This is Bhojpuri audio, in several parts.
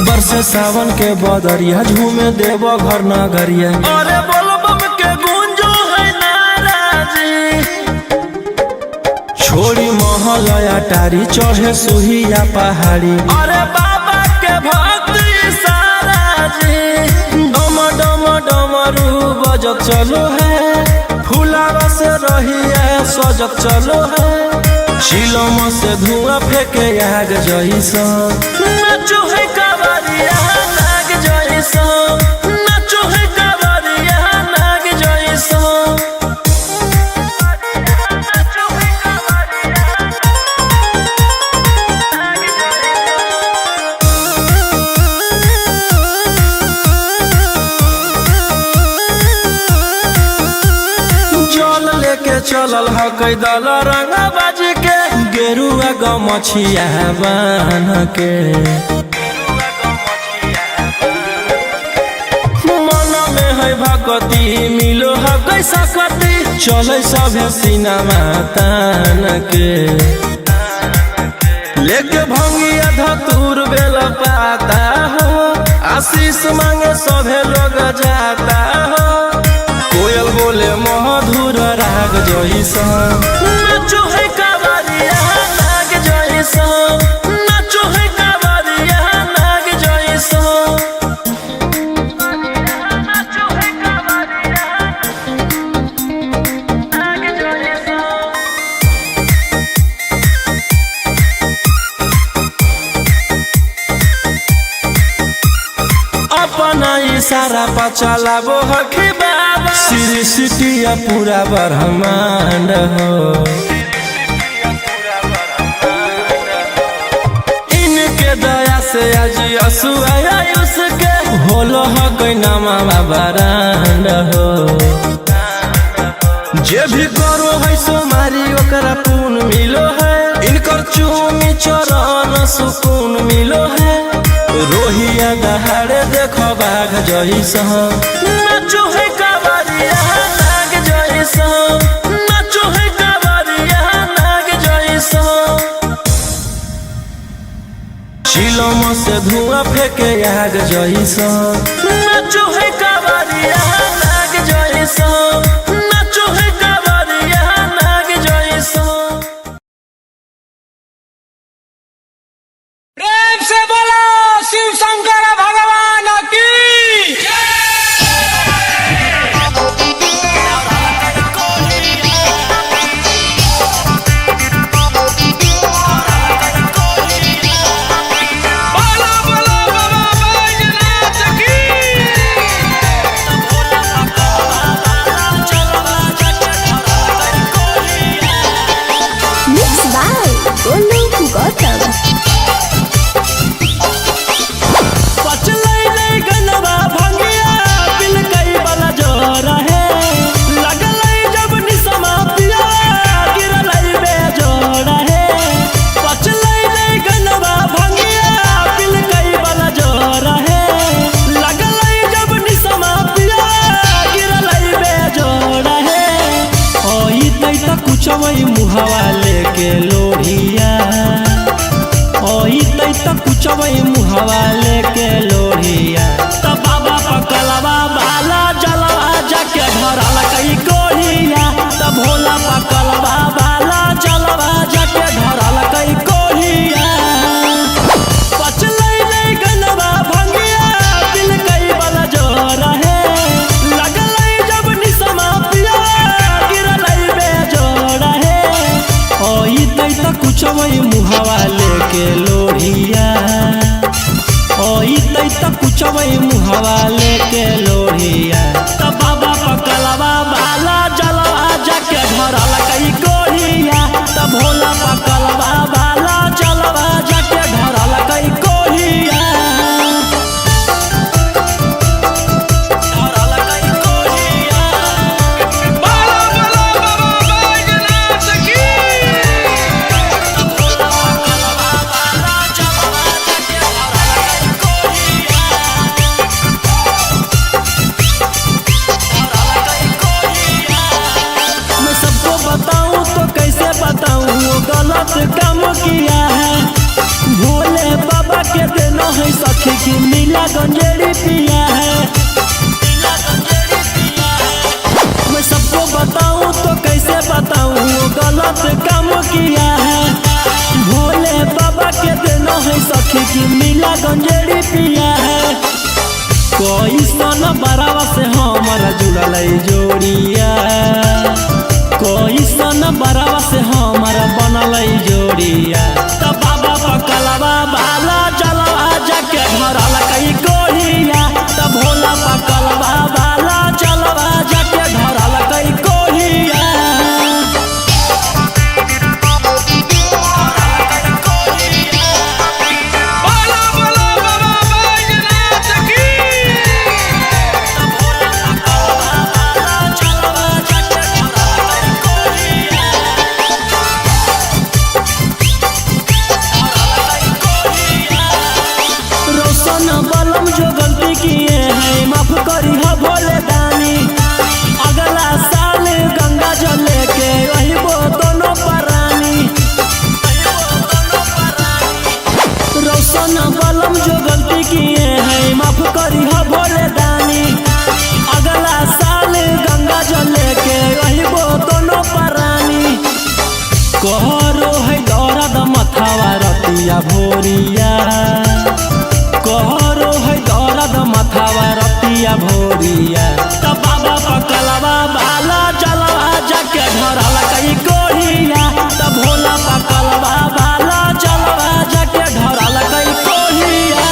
बरसे सावन के बदरिया झूमे देव घर नगरिया। अरे बोल बम के गूंजो है नाराजी। छोड़ी महलया टारी चढ़े सुहिया पहाड़ी। अरे बाबा के भक्ति सारा जी। डम डम डमरू बजत चलो है, फुलावा से रहिया सजत चलो है। चिलम से धुआं फेंके आग जैसा, नाचो है कावरिया नाग जैसा। नाचो है कावरिया नाग जैसा। नाचो है कावरिया नाग जैसा। जल लेके चलल ह कैदल रंगा बाज के, गेरुआ गमछिया बान्ह के। मन में है भगती मिलो है कैसा कती, चले सभे सिनेमा तान के। लेके भंगिया धतूर बेल पाता हो, आशीष मांगे सभे लोग जाता हो। कोयल बोले मधुर राग जैसा, नाचो है कावरिया नाग जैसा। नाचो है कावरिया नाग जैसा। नाचो है कावरिया नाग जैसा। अपना इशारा पर चलाबो हखी बाबा, श्री सिटिया पूरा ब्रह्मांड हो। इनके दया से आज असुआ उसके, होलो हकै नामा बरांड हो। जे भी करो है सोमारी ओकरा पून मिलो है, इनकर चूमी चरण सुकून मिलो है। रोहिया दहाड़े देखो बाघ जैसा, नाचो है कावरिया नाग जैसा। नाचो है कावरिया नाग जैसा। चिलम से धुआं फेंके आग जैसा, नाचो है कावरिया नाग जैसा। नाचो है कावरिया नाग जैसा। प्रेम से बोलो शिव शंकर भगवान की। बोलो बोलो बाबा बैजनाथ की। Mixed by Golu Gautam. पचलै नहीं गनवा भंगिया बिल कई वाला जोर है। लगलै जब निसमा पिया गिरलै बेजोड़ है। पचलै नहीं गनवा भंगिया बिल कई वाला जोर है। लगलै जब निसमा पिया गिरलै बेजोड़ है। ओई तै त कुछवई मुहवा लेके लोढ़िया, ओई तै त कुछवई मुहवा लेके लोढ़िया। त बाबा पकलवा बाला जलवा जाके धरल कई कोढ़िया। त भोला पकलवा बाला जलवा जाके धरल कई कोढ़िया। पचलै नहीं गनवा भंगिया बिल कई वाला जोर है। लगलै जब निसमा पिया गिरलै बेजोड़ है। ओई तै त कुछवई मुहवा लेके लोढ़िया, ओई तै सखी की मिला गंजेड़ी पिया है। कोई सन बरावा से हमारा जुड़ल जोड़िया, कोई सन बरावा से हमारा बनल जोड़िया। तब बाबा पकलवा बाला चलवा जाके धरल कई कोढ़िया, तब भोला पकलवा बाला चलवा जाके धरल कई कोढ़िया। बोलो बोलो बाबा बैजनाथ की। रोशन बलम जो गलती किए हैं माफ करी हो भोले दानी। अगला साल गंगा जल लेके वही वो दोनों परानी। रोशन बलम जो गलती किए हैं माफ करी हो भोले दानी। अगला साल गंगा जल लेके वही वो दोनों परानी। कहरो है दौरद मथावा रतिया भोरिया, कहरो है दौरद मथावा रतिया भोरिया। तब बाबा पकलवा बाला चलवा जाके धरल कई कोढ़िया, तब भोला पकलवा बाला चलवा जाके धरल कई कोढ़िया।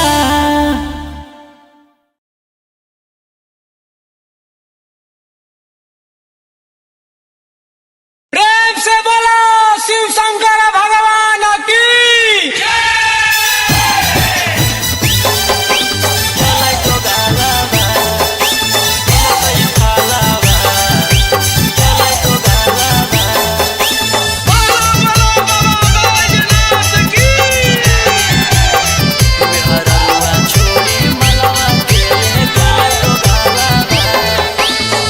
प्रेम से बोलो शिव शंकर भगवान की।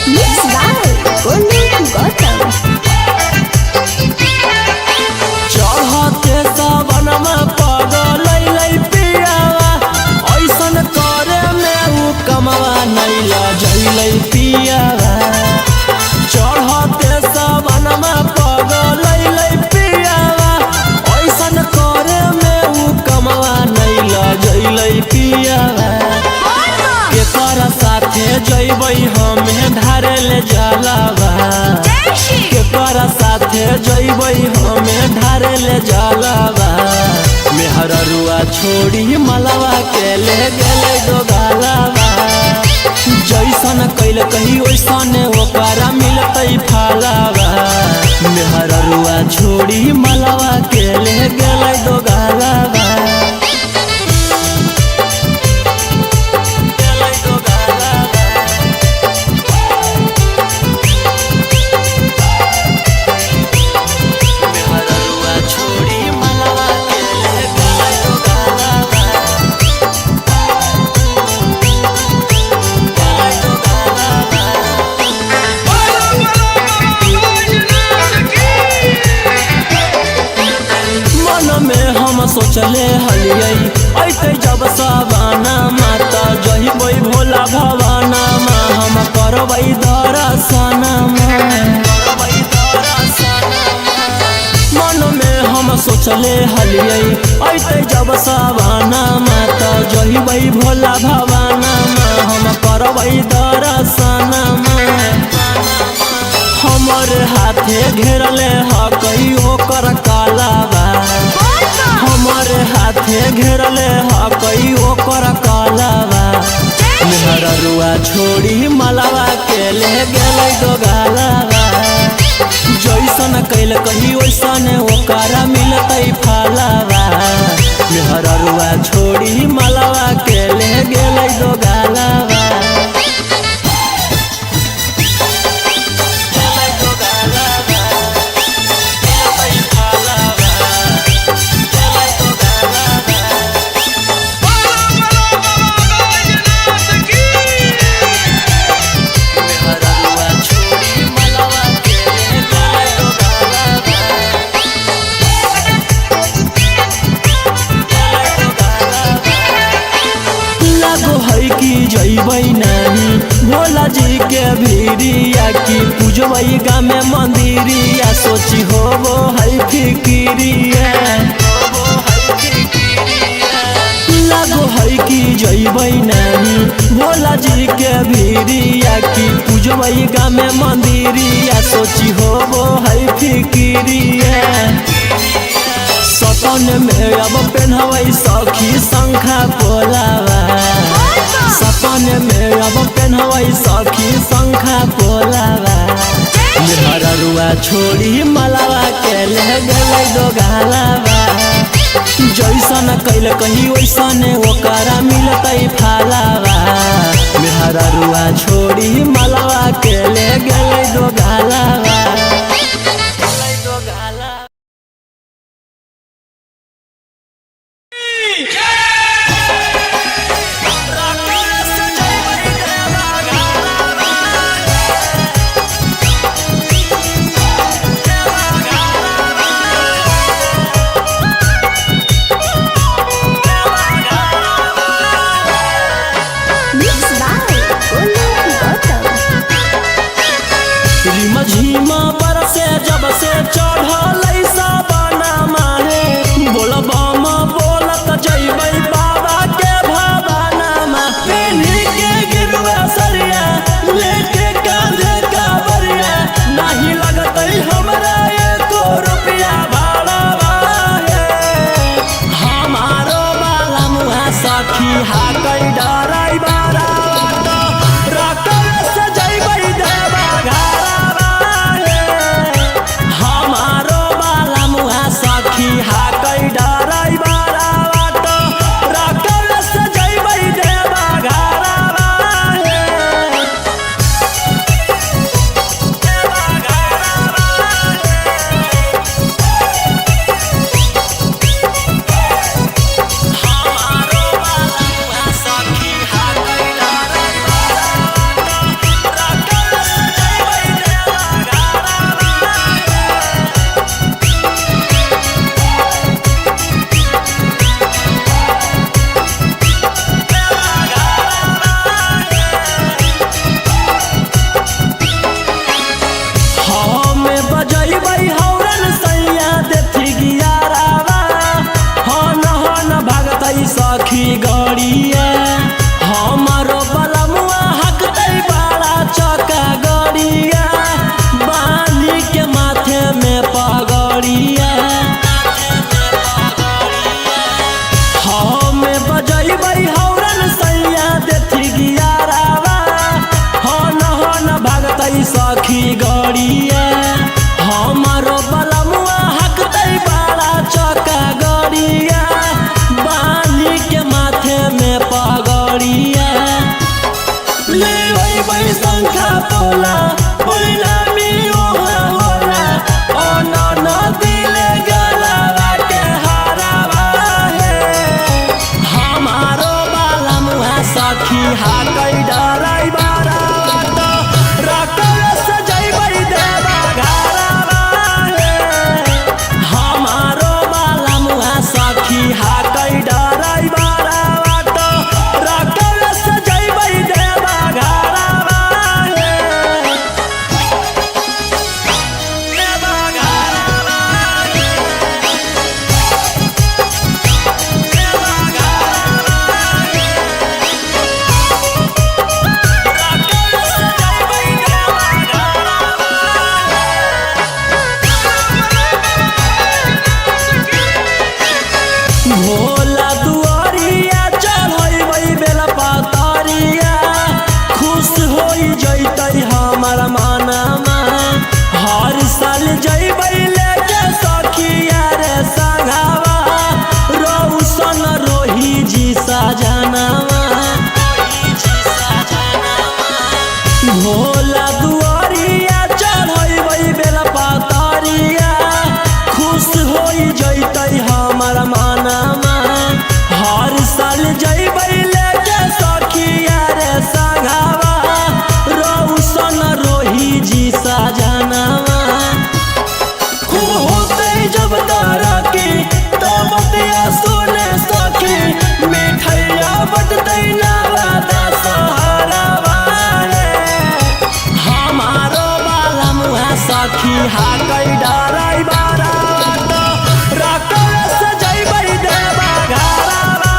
Mix by Golu Gautam. चढ़ते सावन में पगल पियावा, ऐसन करे में उ कमवा नहीं ला जैलै पियावा। चढ़ते सावन में पगल पियावा, ऐसन करे में उ कमवा नहीं ला जैलै पियावा। केकर साथे जैबै हमें धारे ले जलावा, केकर साथे जैबै हमें धारे ले जलावा। मेहररुआ छोड़ी मलवा के ले गेले दोगालावा। जैसन कैल कही वैसन ओकरा मिलतै फलावा। मेहररुआ छोड़ी मलवा के ले गेले दोगालावा। सोचले हलियै ऐते जब सवाना माता जहिबै भोला भवाना मा हम करबै दर्शना मन में हम सोचले हलियै ऐते जब सवाना माता जहिबै भोला भवाना मा हम करबै दर्शना हमर हाथे घेरले हकै ओकर कालावा। हमर हाथे घेरले हकै ओकर कालावा। मेहररुआ छोड़ी मलावा के ले गेलै दोगालावा। जैसन कैल कही वैसन ओकरा मिलतै फलावा। मेहररुआ छोड़ी मलावा के ले गेलै दोगालावा। जैबै नहीं भोला जी के भीरिया की पूजबै गामे मंदिरिया सोची होबो है फिकिरिया। है कि जइबै नहीं भोला जी के भीरिया की पूजबै गाँव में मंदिरिया सोची होबो है फिकिरिया सपन में अब पेन्हबै सखी शंखा पोलावा सपन में अब पेन्हबै सखी शंखा पोलावा मेहररुआ छोड़ी मलावा के ले गेलै दो गालावा जैसन कैल कही वैसन ओकरा मिलतै फालावा मेहररुआ छोड़ी मलावा के ले गेलै दो गालावा झीमा बरसे जब से चढ़ल साबना माहे बोलबम बोलत जइबै बाबा के भवाना में पेन्ही के गिरवा सरिया लेके कांधे कावरिया नहीं लगतै हमरा एको रुपया भाड़ा हमारो बाला मुहा सखी हाकै डराई बारा सखी गड़िया हमारो बलमुआ हकतै बड़ा चौका गड़िया बाली के माथे में पगड़िया हमें बजैबै हौरन सैया देथी गियारावा हन भागतै सखी गड़िया हमारो बलमुआ हकतै बड़ा चौका गड़िया के माथे में पगड़िया ले शंखा पोला पोला मियो होला ओ न दिले गलावा के हरावा हमारो बाला मुहा सखी हाकै डराई बारा रकल सजैबै देवा घरावा हमारो बाला मुहा सखी हाकै डराई भोला दुआरिया चढ़ैबै बेला पातरिया खुश होई जइतै हमर मनमा हर साल जइबै लेके सखिया रे संघावा रौशन रोही जी सजनावा भोला दुआरिया चढ़ैबै बेला पातरिया खुश होई जइतै हमर मनमा हर साल जइबै लेके सखिया रे संघावा रौशन रोही जी सजनावा खूब होतै जब तारा की तब बतिया सुने सखी मिठैया बटतै नावा दशहरावा हमारो बाला मुहा सखी हाकै डराई बारा रकल सजैबै देवा घरावा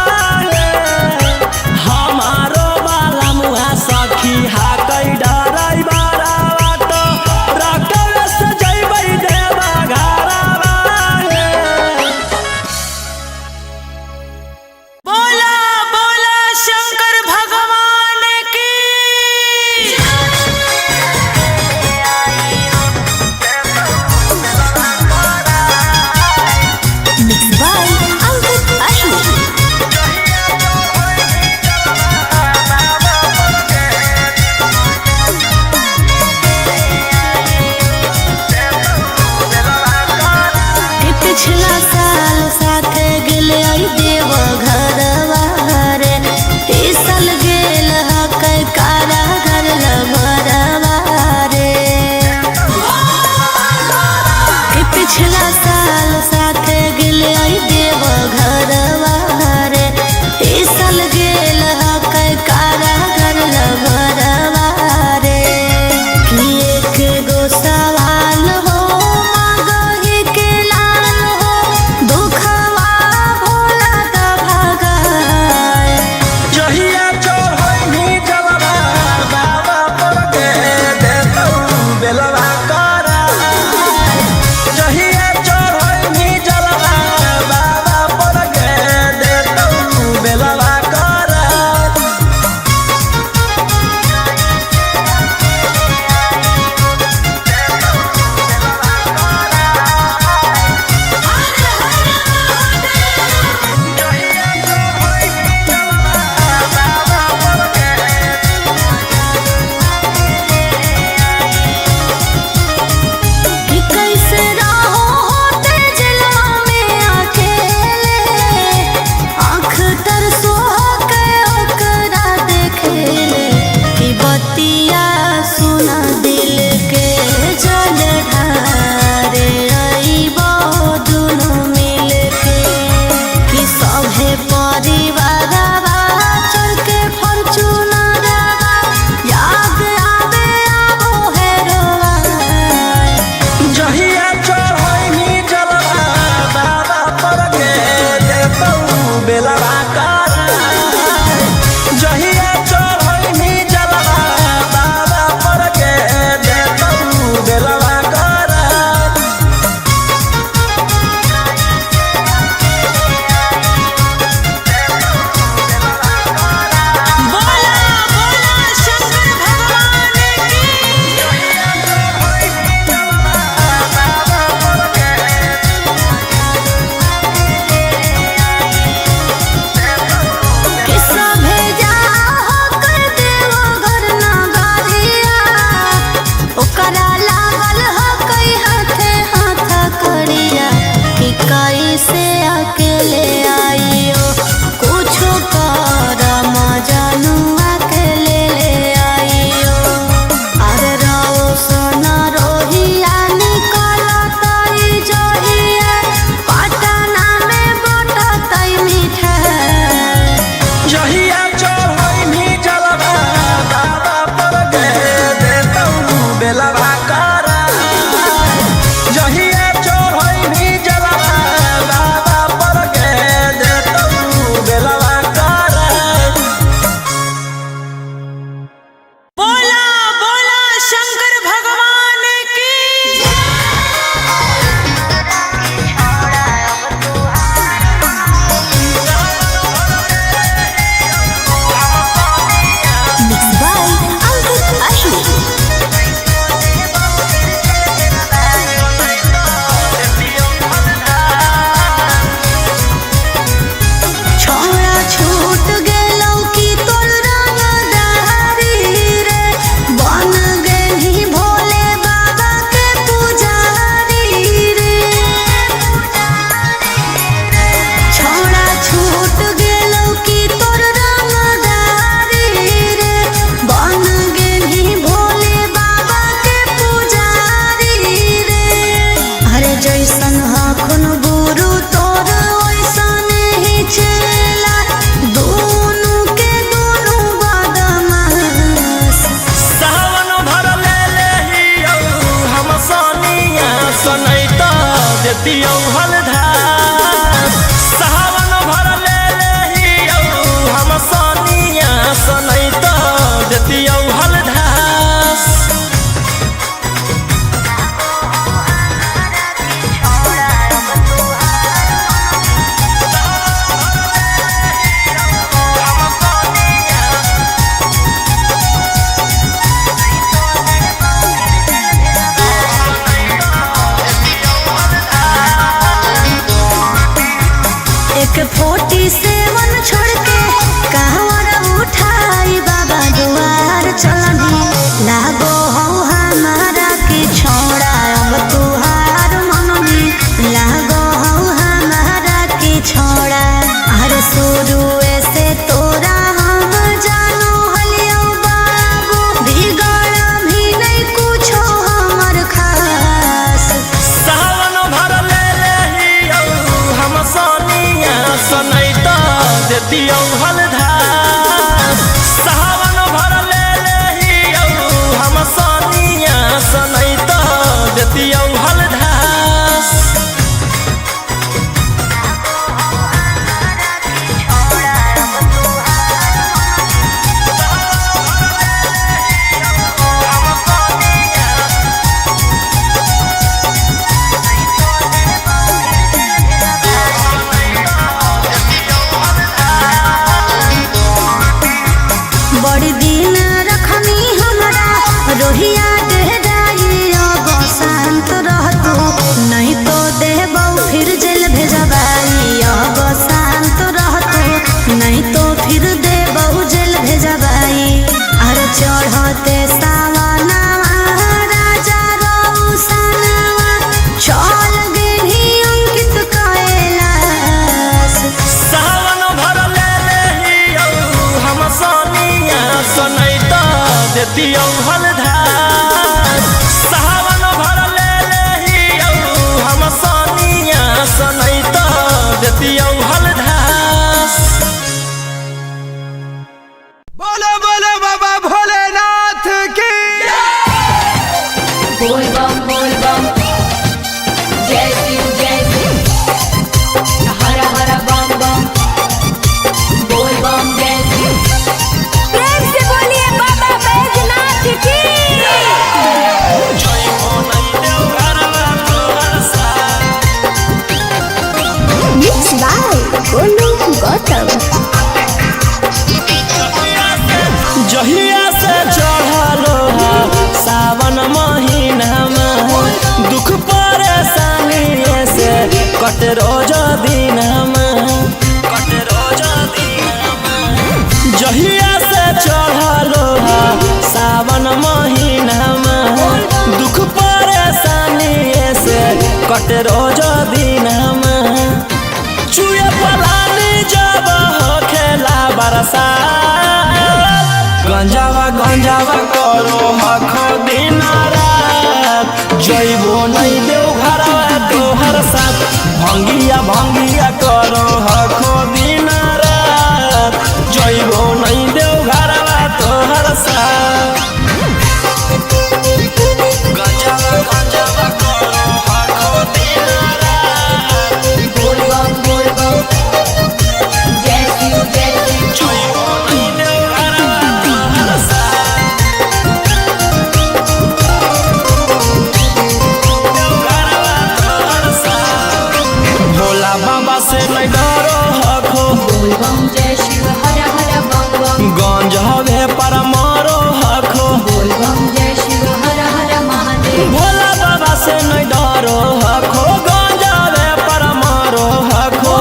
देतियौ हलधास सावन भर ले लेहियौ हम सनिया सनै त देतियौ हलधास बड़ी दिन रखनी हमरा रोहिया डेराइया बसंत रहतू नहीं तो देबौ फिर जेल भेजबाइया बसंत रहतू नहीं तो फिर देबौ जेल भेजबाई अरे चढ़ते सावनवा राजा रौसनवा चल गेली अंकित कैलाश सावन भर ले लेहियौ हम सनिया सनै त देतियौ हलधास सावन भर ले लेहियौ हम सनिया सनै त देतियौ हलधास बोलो बोलो बाबा भोलेनाथ की बोल बम जय शिव हर हर बम बम बोल बम जय शिव प्रेम से बोलिए बाबा बैजनाथ की जय हो नै देव घरवा तोहर साथ मिक्स बाय गोलू गौतम जहिया से चढ़लो सावन महीनामा दुख परेशानी से कट रोज दिनमा जहिया से चढ़लो सावन महीनामा दुख परेशानी से कट रोज दिनमा चुए पलानी जब खेला बरसात गंजावा करो हखो दिन रात जइबो नहीं देव घरवा तोहर साथ भंगिया करो हखो दिन रात जइबो नहीं देव घरवा तोहर साथ गंजावा करो हखो दिन रात बोल बम जय शिव जइबो नहीं देव घरवा तोहर साथ भोला बाबा से नहीं डरो हखो बोल बम जय शिव हर हर बम बम गंज हवे पर मारो हखो बोल बम जय शिव हर हर महादेव भोला बाबा से नहीं डरो हखो गंज हवे पर मारो हखो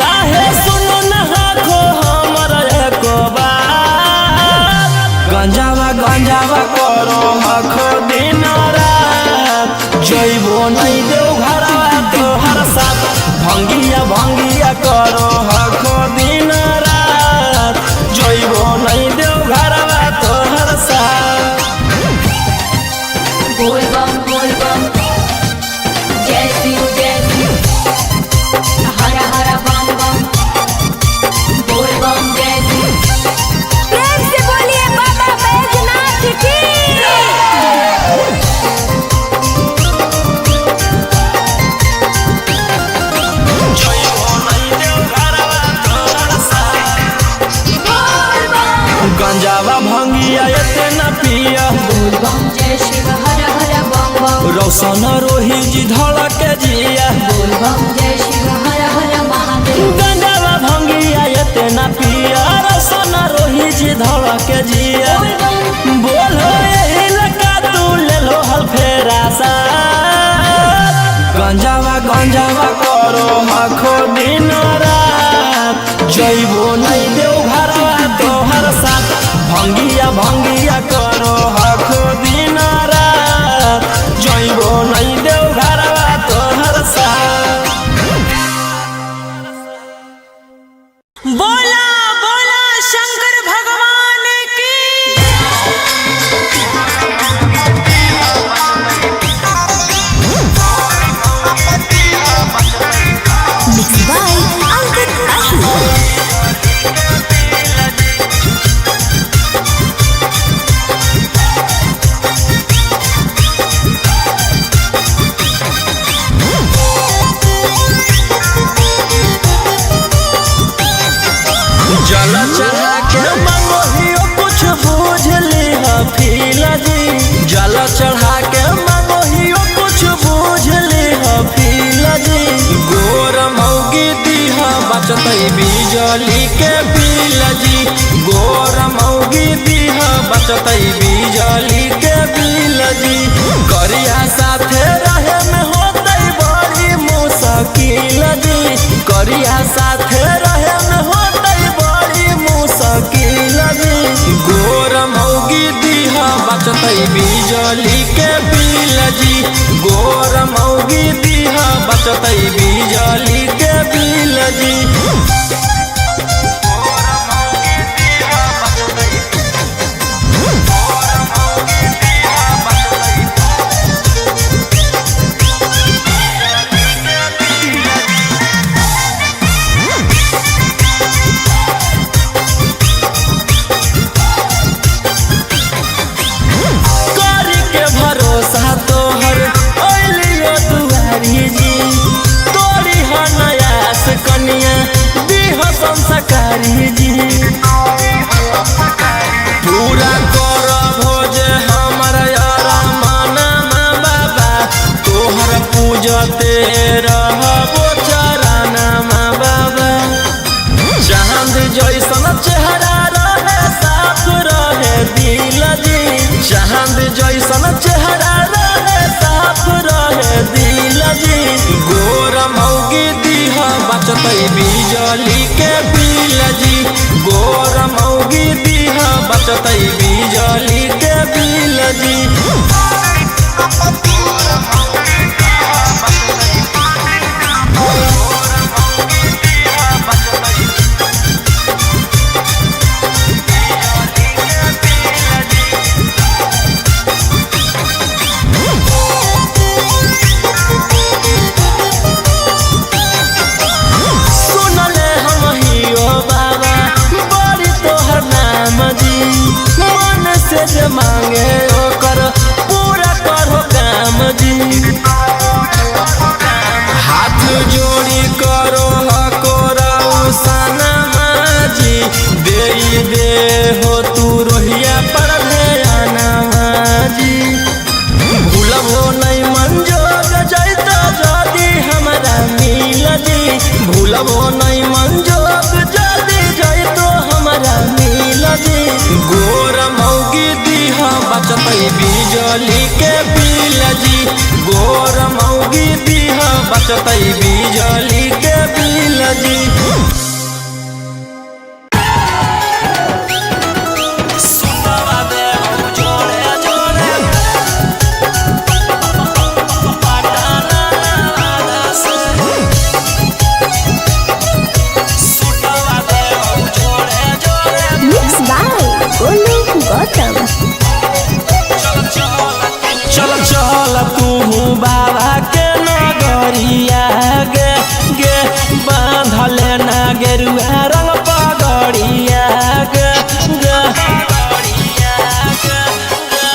काहे सुनो न हखो हमर एको बात गंजावा करो हखो दिन रात जइबो नहीं देव घरवा तोहर साथ भंगिया करो हखो दिन रात जइबो नहीं देव घरवा तोहर साथ बोल बम जय शिव हर हर बम बम बोल बम जय शिव प्रेम से बोलिए बाबा बैजनाथ की जइबो नहीं देव घरवा तोहर साथ गंजावा भंगिया एते न पिया बोल बम जय शिव हर हर बम बम रौशन रोही जी धड़क जिया बोल बम जय शिव हर हर महादेव गंजावा भंगिया एते न पिया रौशन रोही जी धड़क जिया बोलो यही लगा तू ले लो हल फेरा सा गंजावा करो हखो दिन रात जइबो नहीं देव घरवा तोहर साथ भंगिया करो हखो दिन रात जइबो नहीं देव घरवा तोहर साथ बोला बोला शंकर भगवान की मिक्स बाय अंकित जल चढ़ा के मंगोहियो कुछ बूझ ली फील जी। जल चढ़ा के मंगोहियो कुछ बूझ ली फील जी। गोर मौगी दीहा बचतई बिजली के बिल जी। गोर मौगी दीहा बचतई बिजली के बिल जी। करिया साथे रहे में होतई बड़ी मुश्किल जी। करिया साथे रहे में होतई बड़ी मुश्किल जी। गोर मौगी दीहा बचतई बिजली के बिल जी। गोर मौगी दीहा बचतई बिजली के बिल जी। संस्कारी जी पूरा कर भोज हमर यारा माना बाबा। तोहर पूजते रहबो चराना बाबा। चांद जैसन चेहरा रहे साफ रहे दिल जी। चांद जैसन चेहरा रहे साफ रहे दिल जी। गोर मौगी दीहा बचतई बिजली के बिल जी। गोर मौगी दीहा बचतई बिजली के बिल जी। जे मांगे ओकर पूरा करो काम जी। हाथ जोड़ी करो हकोरा सनमा जी। दे हो तू रोहिया पर ध्याना जी। भूलबो नहीं मंजोग जैता जदी हमरा मिल जी। भूलबो नहीं मंजोग जदी जैतो हमरा मिल जी। गोर मौगी दीहा बचतई बिजली के बिल जी। गोर मौगी दीहा बचतई बिजली के बिल जी। चल तू बाबा के नगरिया गे गे बांधले ना गेरुआ रंग पगड़िया गे गे।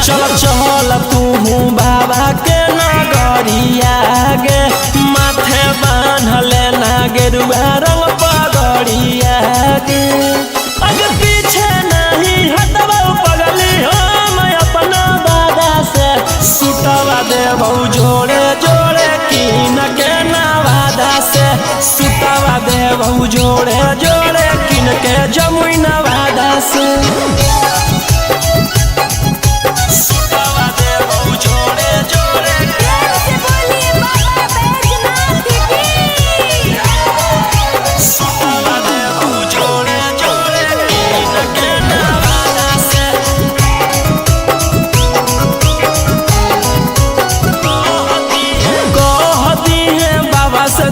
चल तू बाबा के नगरिया गे माथे बांधले ना गेरुआ रंग पगड़िया गे। अगर पीछे नहीं हटबो पगली हम अपना दादा से। सुटवा देबो जोड़े जोड़े कीन के नवादा से। सुटवा देबो जोड़े जोड़े कीन के जमुई नवादा से। सुटवा देबो जोड़े जोड़े सुटवा देबो जोड़े जोड़े कीन के नवादा से।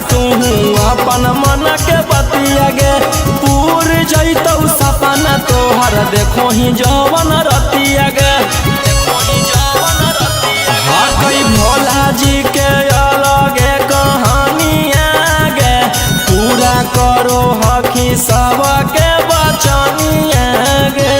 तू अपन मन के बतिया गे पूर जैतौ सपना तोहर। देखो ही जवन रतिया गे हकई भोला जी के अलगे कहानिया गे। पूरा करो हकी सबके बचनिया गे।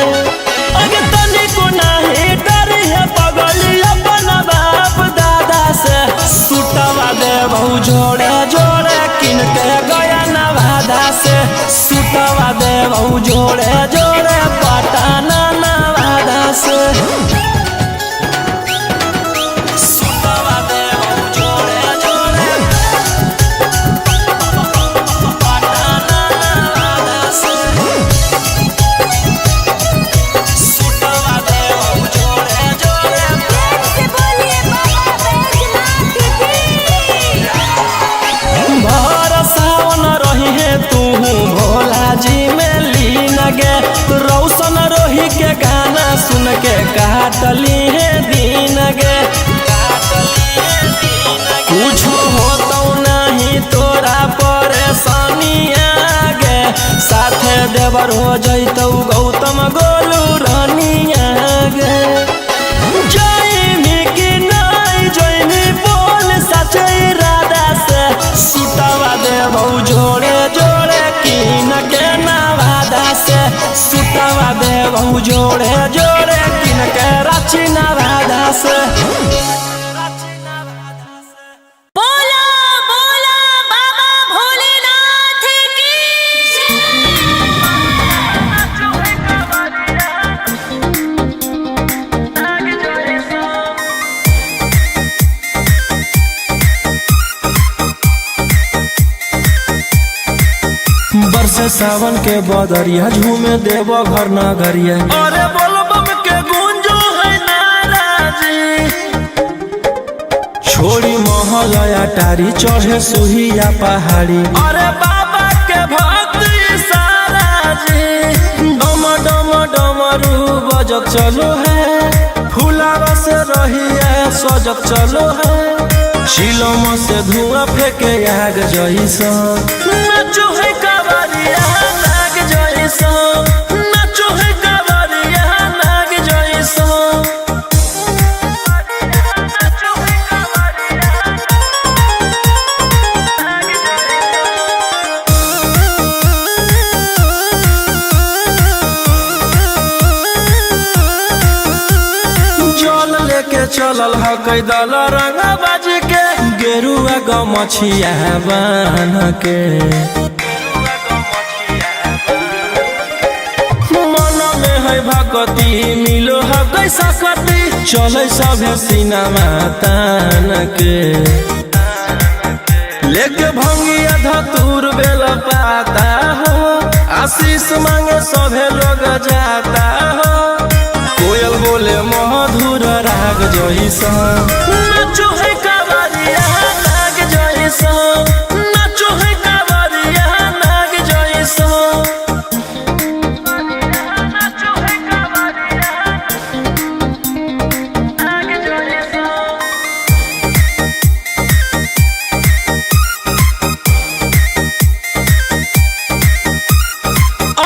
अगे तनिको नहीं डरी है पगली अपन बाप दादा से। सुटवा देबो जोड़े जोड़े किन के गया नवादा से। सुटवा देबो बहु जोड़े जोड़े पटना नवादा से सुतवा दे बहु जोड़े जोड़े पटना नवादा से सुतवा दे बहु जोड़े जोड़े से बोलिए बाबा बैजनाथ की भर सावन रही है तू भोला जी में लीन गे रौशन रोही के गाना सुन के काटली है दीन गे कुछ होतो नहीं तोरा परेशानिया गे साथे देवर हो जैतौ गौतम गोलू रानिया गे जैमी की नहीं जैमी बोल सचे राधा से सुतवा दे बहु जोड़े जोड़े कीन के नवादा से सुतवा दे बहु जोड़े जोड़े कीन के रांची नवादा से बोला बोला बाबा भोलेनाथ की बरसे सावन के बदरिया झूमे देव घर नगरिया अरे बोलो बम के गूंजो है नाराजी छोड़ी महल अटारी चढ़े सुहिया पहाड़ी अरे बाबा के भक्त सारा जी डम डम डमरू बजत चलो है फुलावा से रही है सजत चलो है शिलम से धुआं फेंके आग जैसा नाचो है कावरिया नाग जैसा नाचो है कावरिया नाग जैसा जल लेके चलल ह कैदल रंग बाज के गेरुआ गमछिया बान के मन में है भगती मिलो है कैसा कती चले सभे सिनेमा तान के लेके भंगिया धतूर बेल पाता हो आशीष मांगे सभे लोग जाता हो कोयल बोले मधुर राग जैसा नाचो है कावरिया नाग जैसा नाचो है कावरिया नाग जैसा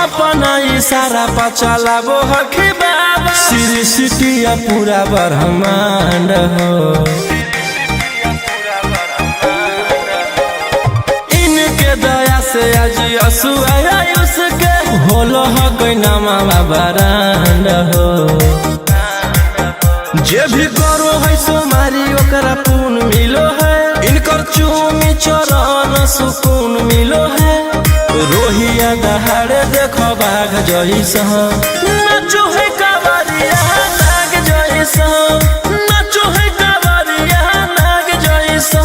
अपना इशारा पर चलाबो हखी बाबा श्री सिटिया पूरा ब्रह्मांड हो इनके दया से आज असु आयुष के होलो हो कोई नामा बरांड हो जे भी करो है सोमारी ओकरा पुण्य मिलो है इनकर चूमी चरण सुकून मिलो है रोहिया दहाड़े देखो बाघ जैसा नाचो है कावरिया नाग जैसा नाचो है कावरिया नाग जैसा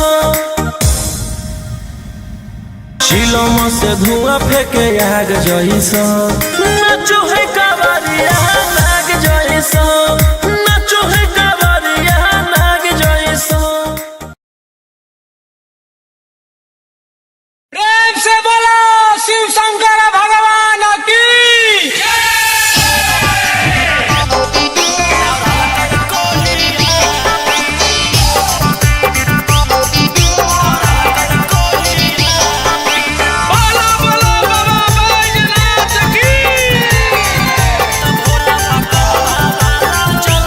शिलम से धुआं फेंके आग जैसा नाचो है कावरिया नाग जैसा नाचो है कावरिया नाग जैसा प्रेम से बोला शिव शंकर भगवान की बोला बोला बाबा बैजनाथ की चल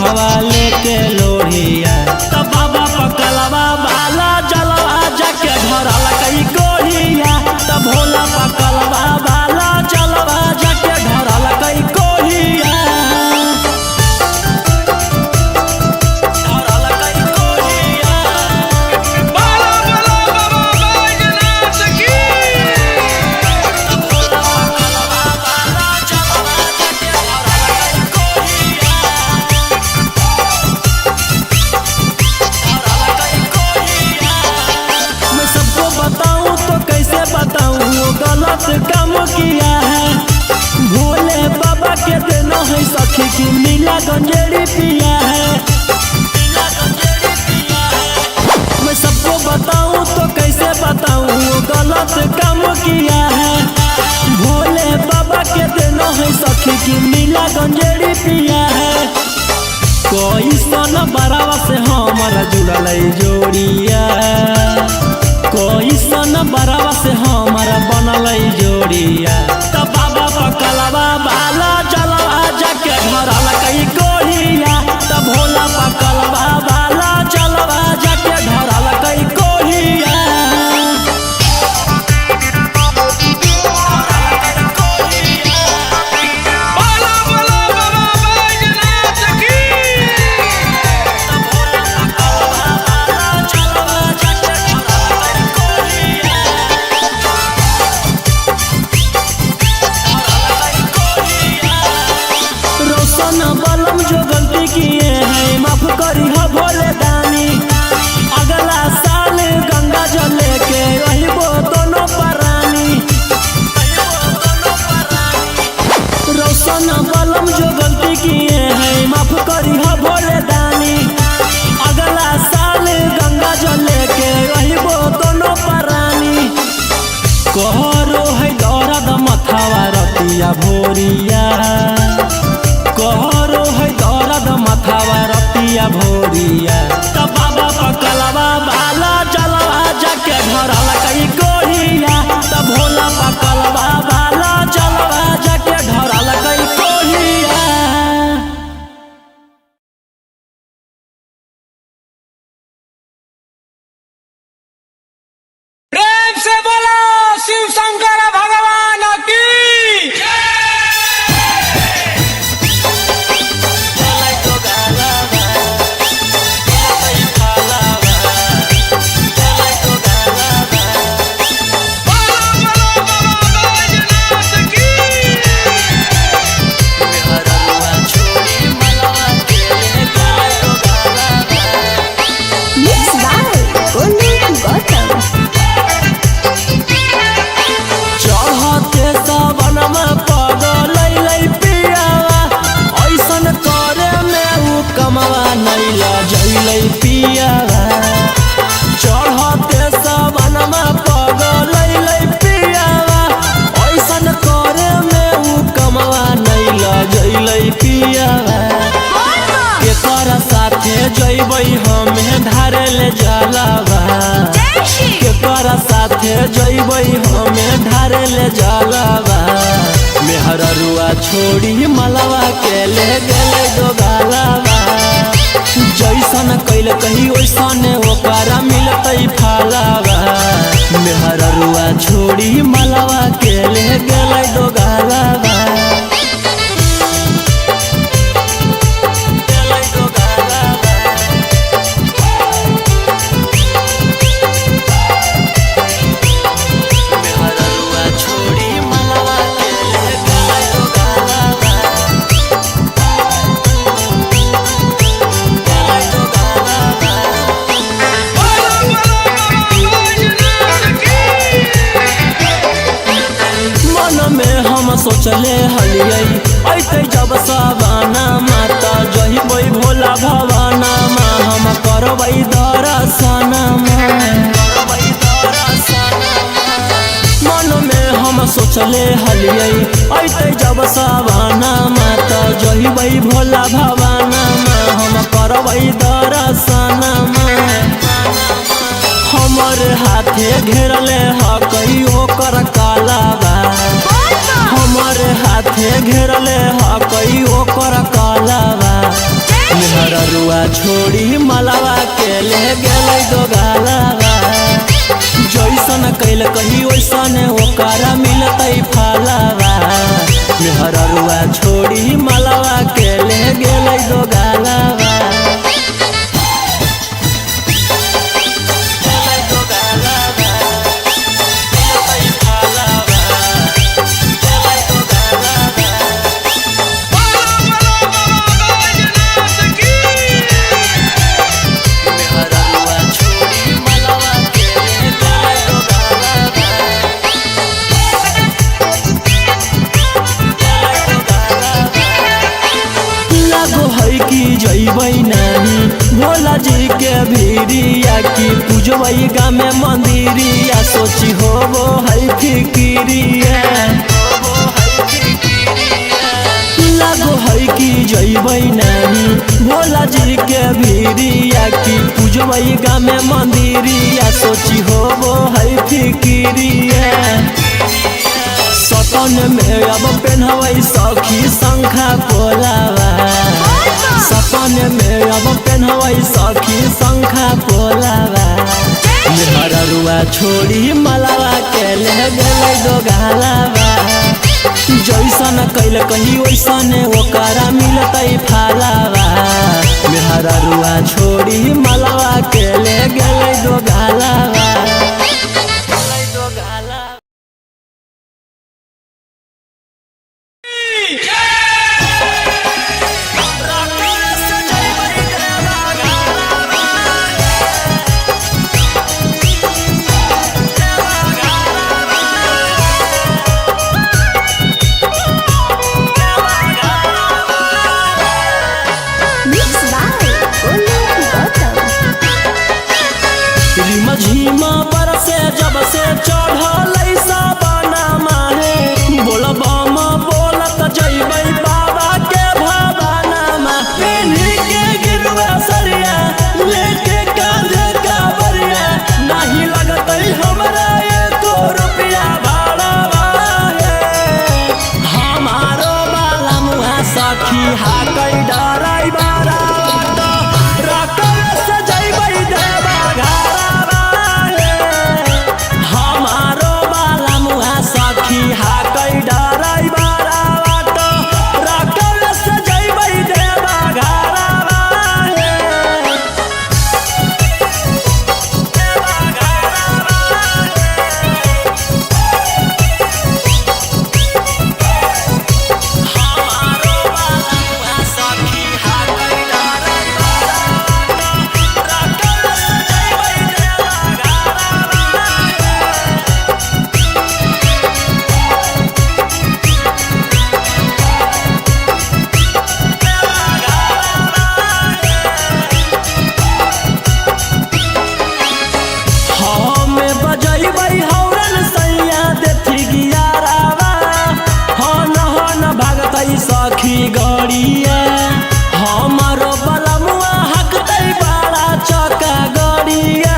हथवा लेके लोढ़िया तब बाबा पकलवा बाला जलवा जाके धरल कई कोहिया तब भोला पकलवा बाला जलवा जाके धरल कई कोहिया धरल कई कोहिया बोलो बोलो बाबा बैजनाथ की तब भोला पकलवा बाला जलवा जाके धरल कई कोहिया धरल कई कोहिया। मैं सबको बताऊं तो कैसे बताऊं वो गलत काम किया है भोले बाबा के देना है सखी की नीला गंजेड़ी पिया है नीला गंजेड़ी पिया है। मैं सबको बताऊं तो कैसे बताऊं वो गलत काम किया है भोले बाबा के देना है सखी की नीला गंजेड़ी पिया है कोई सन बरावा से हमारा जुड़ल जोड़िया कोई सन बरावा से हमारा बनल जोड़िया तब बाबा पकलवा बाला जलवा जाके धरल कई कोहिया तब भोला पकलवा बाला जलवा जाके धरल कई कोहिया बोलो बोलो बाबा बैजनाथ की तब भोला पकलवा बाला जलवा जाके धरल कई कोहिया रोशन बलम जो गलती किए हैं माफ करी हो भोले दानी अगला साल गंगा जल लेके रहिबो दोनों परानी रोशन बलम जो गलती किए हैं माफ करी हो भोले दानी अगला साल गंगा जल लेके रहिबो दोनों परानी कहरो है दौरद मथावा रतिया भोरिया कहरो है दौरद मथावा रतिया भोरिया तब बाबा पकलवा बाला जलवा जाके धरल कई कोहिया तब भोला पकलवा बाला जलवा जाके धरल कई कोहिया। प्रेम से बोलो शिव शंकर भगवान की बोलो बोलो बाबा बैजनाथ की Mixed by Golden Gotham. चढ़ते सावन में पगल पियावा ऐसन करे में उ कमवा नैला जैलै पियावा चढ़ते सावन में पगल पियावा ऐसन करे में उ कमवा नैला जैलै पियावा केकर साथे जैबै हमें धारे ले जलावा केकर साथे जैबै हमें ढारे ले जलावा मेहररुआ छोड़ी मलवा के ले गेले दोगालावा जैसन कैल कही वैसन ओकरा मिलतै फालावा मेहररुआ छोड़ी मलवा के ले गेले दोगालावा गेलै दोगालावा मेहररुआ छोड़ी मलवा के ले गेलै दोगालावा गेलै दोगालावा बोलो बोलो बाबा बैजनाथ की मन में हम सोचले हलियै ऐते जब सवाना माता जहिबै भोला भवाना मा हम करबै दर्शन मन में हम सोचले हलियै ऐते जब सवाना माता जहिबै भोला भवाना मा हम करबै दर्शन हमर हाथे घेरले ह कहियो कर कालाबा हमर हाथे घेरले ह कहियो कर कालाबा मेहररुआ छोड़ी मलावा के ले गेलै दो गालावा जैसन कैल कही वैसन ओकरा मिलतै फलावा मेहररुआ छोड़ी मलावा के ले गेलै दो गालावा जइबै नहीं भोला जी के भीरिया की पूजबै गाँव में मंदिरिया सोची होबो है फिकिरिया लागो है कि जइबै नहीं भोला जी के भीरिया की पूजबै गाँव में मंदिरिया सोची होबो है फिकिरिया सपन में अब पेन्हबै सखी शंखा पोलावा सपन में अब पेन्हबै सखी शंखा पोलावा मेहररुआ छोड़ी मलावा के ले गेलै दो गालावा जैसन कैल कही वैसन ओकरा मिलतै फलावा मेहररुआ छोड़ी मलावा के ले गेलै दो गालावा झीमा बरसे जब से चढ़ल साबना माहे बोलबम बोलत जइबै बाबा के भवाना पेन्ही के गिरवा सरिया लेके कांधे कावरिया नहीं लगतै हमरा एको रुपया भाड़ा हमारो बाला मुहा सखी हाकै डराई बारा सखी गड़िया हमारो बलमुआ हकतै बड़ा चौका गड़िया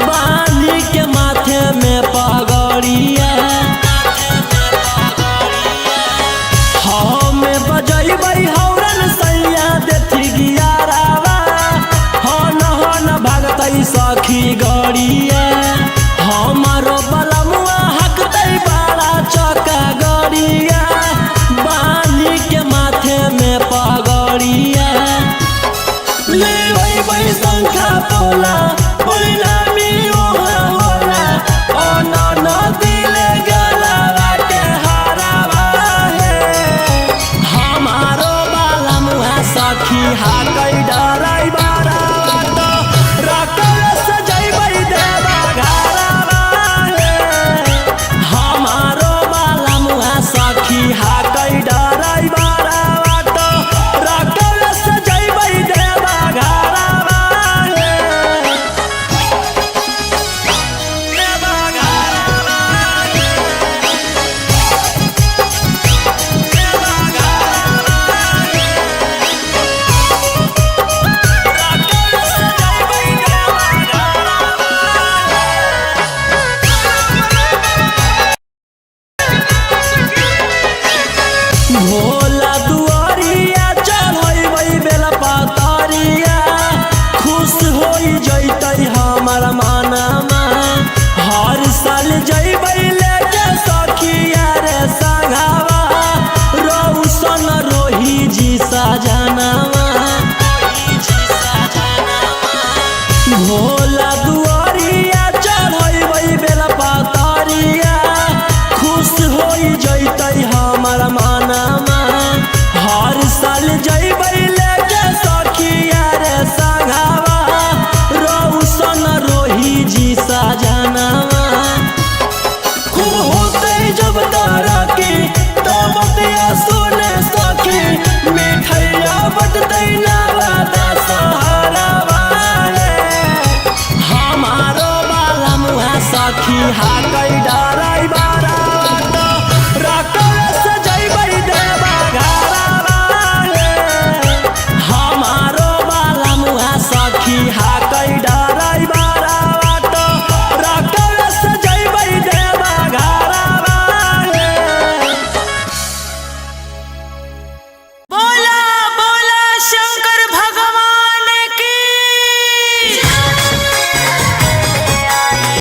बांधी के माथे में पगड़िया हमें बजैबै हौरन सैया देथी गियारावा हन भागतै सखी गड़िया हमारो बलमुआ हकतै बड़ा चौका गड़िया में पगड़िया ले शंखा पोला